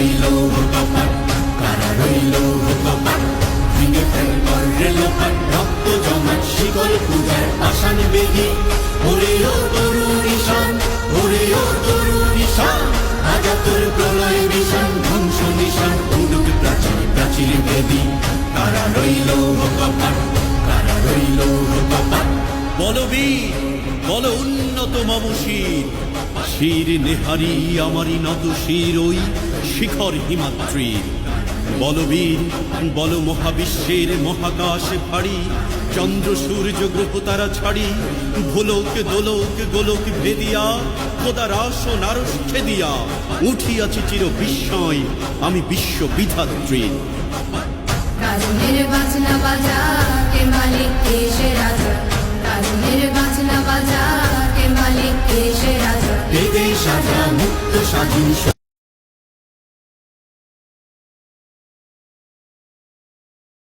রইল কপাট, কারা রইল কপাট, ভেঙে ফেল কররে লোপাট, রক্ত জমাট শিকল পূজার পাষাণ বেদি। ওরে ও তরুণ ঈশান, ওরে ও তরুণ ঈশান, আজা তোর প্রলয় বিষাণ, ধ্বংস নিশান উডুক প্রাচীর প্রাচীর বেদি। কারা রইল কপাট, কারা রইল কপাট। বলবীর বল উন্নত মম শির, শির নেহারি আমারি নত শির ওই শিখর হিমাদ্রির। বলবীর বল মহাবিশ্বের মহাকাশ ভারী, চন্দ্র সূর্য গ্রহ তারা ছাড়ি, ভোলক দোলক গোলক ভেদিয়া, খোদার আসন আরশ ছেদিয়া, উঠিয়াছি চির বিস্ময় আমি বিশ্ব বিধাত্রীর। কাজনের বাজনা বাজা কে মালিক কে সে রাজা, কাজনের বাজনা বাজা কে মালিক কে সে রাজা। বেদে সাজা মুক্ত স্বাধীন